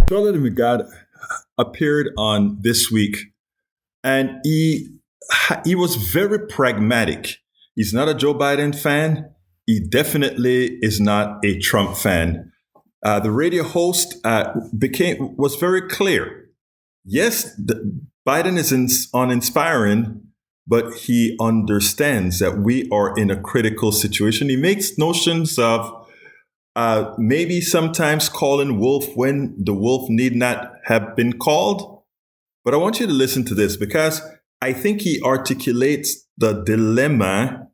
Charlamagne appeared on This Week, and he was very pragmatic. He's not a Joe Biden fan. He definitely is not a Trump fan. The radio host was very clear. Yes, Biden is uninspiring, but he understands that we are in a critical situation. He makes notions of maybe sometimes calling wolf when the wolf need not have been called. But I want you to listen to this because I think he articulates the dilemma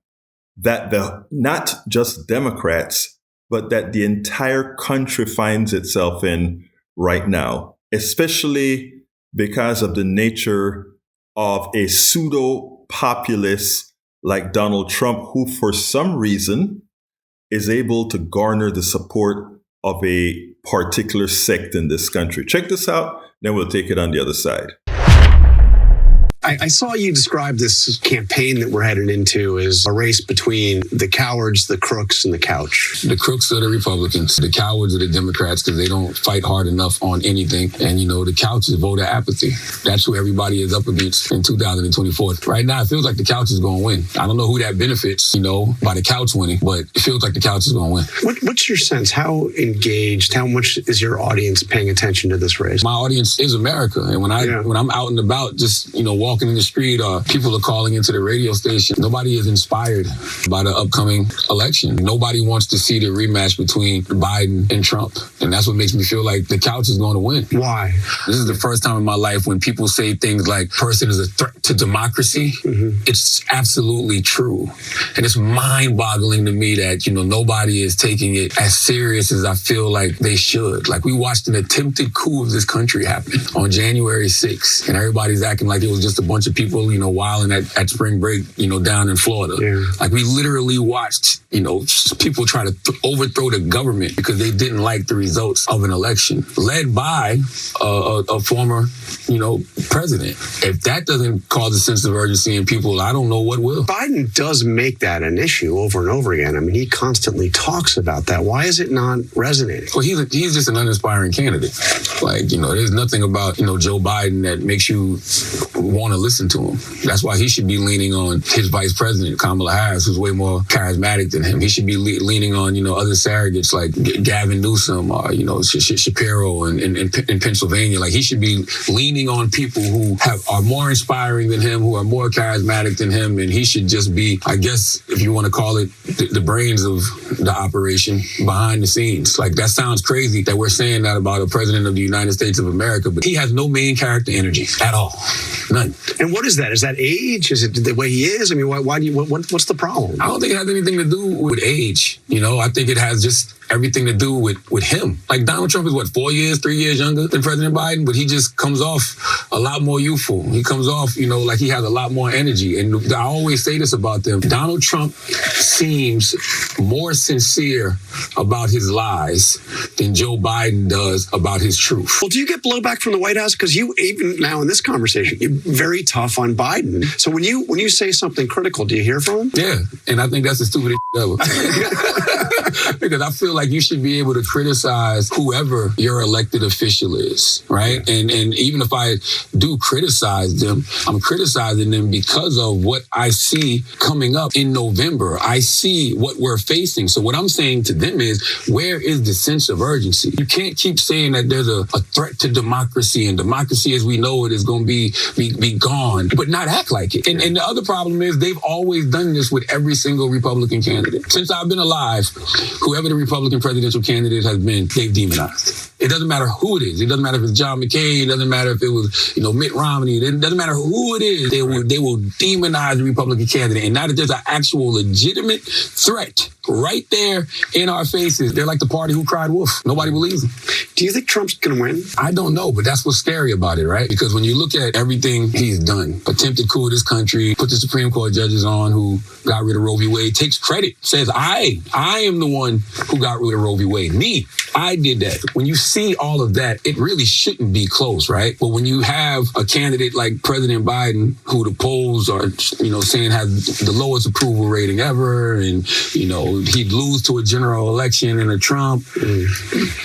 that not just Democrats, but that the entire country finds itself in right now, especially because of the nature of a pseudo-populist like Donald Trump, who for some reason is able to garner the support of a particular sect in this country. Check this out, then we'll take it on the other side. I saw you describe this campaign that we're headed into as a race between the cowards, the crooks, and the couch. The crooks are the Republicans. The cowards are the Democrats because they don't fight hard enough on anything. And, the couch is voter apathy. That's who everybody is up against in 2024. Right now, it feels like the couch is going to win. I don't know who that benefits, by the couch winning, but it feels like the couch is going to win. What's your sense? How engaged, how much is your audience paying attention to this race? My audience is America. And when I'm out and about, just, walking in the street or people are calling into the radio station, nobody is inspired by the upcoming election. Nobody wants to see the rematch between Biden and Trump. And that's what makes me feel like the couch is going to win. Why? This is the first time in my life when people say things like person is a threat to democracy. Mm-hmm. It's absolutely true. And it's mind-boggling to me that, nobody is taking it as serious as I feel like they should. Like we watched an attempted coup of this country happen on January 6th, and everybody's acting like it was just a bunch of people, wilding at spring break, down in Florida. Yeah. Like we literally watched, people try to overthrow the government because they didn't like the results of an election led by a former, president. If that doesn't cause a sense of urgency in people, I don't know what will. Biden does make that an issue over and over again. I mean, he constantly talks about that. Why is it not resonating? Well, he's just an uninspiring candidate. Like, there's nothing about, Joe Biden that makes you want to listen to him. That's why he should be leaning on his vice president, Kamala Harris, who's way more charismatic than him. He should be leaning on, other surrogates like Gavin Newsom or, Shapiro in Pennsylvania. Like he should be leaning on people who are more inspiring than him, who are more charismatic than him. And he should just be, I guess, if you want to call it, the brains of the operation behind the scenes. Like that sounds crazy that we're saying that about a president of the United States of America, but he has no main character energy at all. None. And what is that? Is that age? Is it the way he is? I mean, why do you? What's the problem? I don't think it has anything to do with age. I think it has just everything to do with him. Like Donald Trump is 3 years younger than President Biden, but he just comes off a lot more youthful. He comes off, like he has a lot more energy. And I always say this about them. Donald Trump seems more sincere about his lies than Joe Biden does about his truth. Well, do you get blowback from the White House? Because you, even now in this conversation, you're very tough on Biden. So when you say something critical, do you hear from him? Yeah, and I think that's the stupidest ever. Because I feel like you should be able to criticize whoever your elected official is, right? Yeah. And even if I do criticize them, I'm criticizing them because of what I see coming up in November. I see what we're facing. So what I'm saying to them is, where is the sense of urgency? You can't keep saying that there's a threat to democracy, and democracy as we know it is going to be gone, but not act like it. And the other problem is they've always done this with every single Republican candidate. Since I've been alive, whoever the Republican presidential candidate has been, they've demonized. It doesn't matter who it is. It doesn't matter if it's John McCain. It doesn't matter if it was, Mitt Romney. It doesn't matter who it is. They will demonize the Republican candidate. And now that there's an actual legitimate threat right there in our faces, they're like the party who cried wolf. Nobody believes them. Do you think Trump's going to win? I don't know, but that's what's scary about it, right? Because when you look at everything he's done, attempted coup of this country, put the Supreme Court judges on who got rid of Roe v. Wade, takes credit, says, I am the one who got rid of Roe v. Wade. Me, I did that. When you see all of that, it really shouldn't be close, right? But when you have a candidate like President Biden, who the polls are, saying has the lowest approval rating ever, and, he'd lose to a general election and a Trump.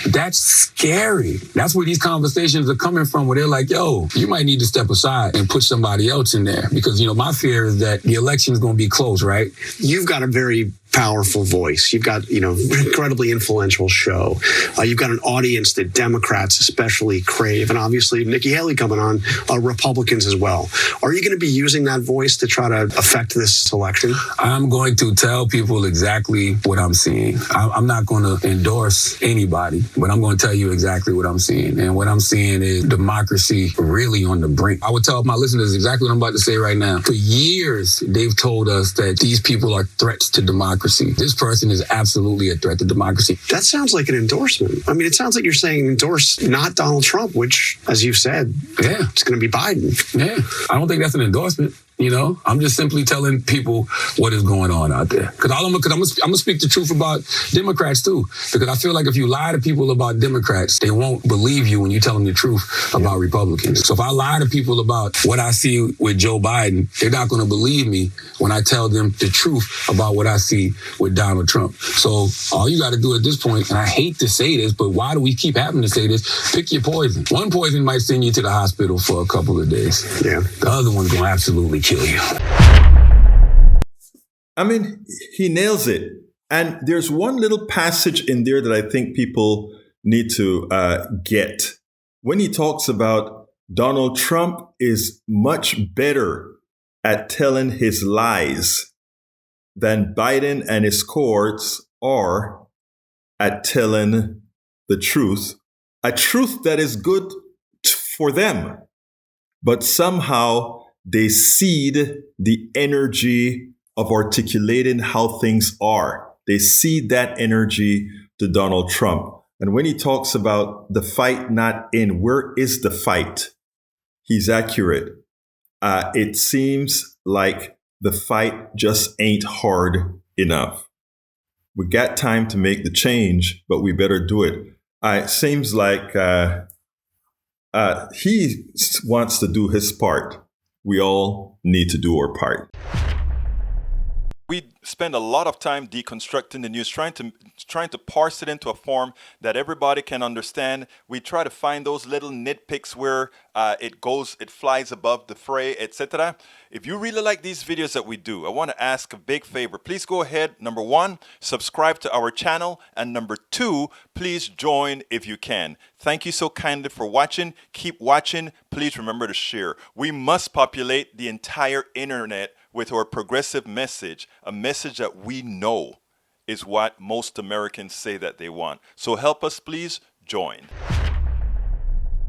That's scary. That's where these conversations are coming from, where they're like, yo, you might need to step aside and put somebody else in there. Because, my fear is that the election is going to be close, right? You've got a very powerful voice. You've got, incredibly influential show. You've got an audience that Democrats especially crave. And obviously, Nikki Haley coming on, Republicans as well. Are you going to be using that voice to try to affect this election? I'm going to tell people exactly what I'm seeing. I'm not going to endorse anybody, but I'm going to tell you exactly what I'm seeing. And what I'm seeing is democracy really on the brink. I would tell my listeners exactly what I'm about to say right now. For years, they've told us that these people are threats to democracy. This person is absolutely a threat to democracy. That sounds like an endorsement. I mean, it sounds like you're saying endorse not Donald Trump, which, as you've said, it's going to be Biden. Yeah, I don't think that's an endorsement. I'm just simply telling people what is going on out there. Because I'm gonna speak the truth about Democrats too. Because I feel like if you lie to people about Democrats, they won't believe you when you tell them the truth about Republicans. So if I lie to people about what I see with Joe Biden, they're not gonna believe me when I tell them the truth about what I see with Donald Trump. So all you got to do at this point, and I hate to say this, but why do we keep having to say this? Pick your poison. One poison might send you to the hospital for a couple of days. Yeah. The other one's gonna absolutely kill you. I mean, he nails it. And there's one little passage in there that I think people need to get. When he talks about Donald Trump is much better at telling his lies than Biden and his cohorts are at telling the truth, a truth that is good for them. But somehow they cede the energy of articulating how things are. They cede that energy to Donald Trump. And when he talks about the fight not in, where is the fight? He's accurate. It seems like the fight just ain't hard enough. We got time to make the change, but we better do it. It seems like he wants to do his part. We all need to do our part. We spend a lot of time deconstructing the news, trying to parse it into a form that everybody can understand. We try to find those little nitpicks where it flies above the fray, etc. If you really like these videos that we do, I want to ask a big favor. Please go ahead. Number 1, subscribe to our channel. And number 2, please join if you can. Thank you so kindly for watching. Keep watching. Please remember to share. We must populate the entire internet with our progressive message, a message that we know is what most Americans say that they want. So help us, please join.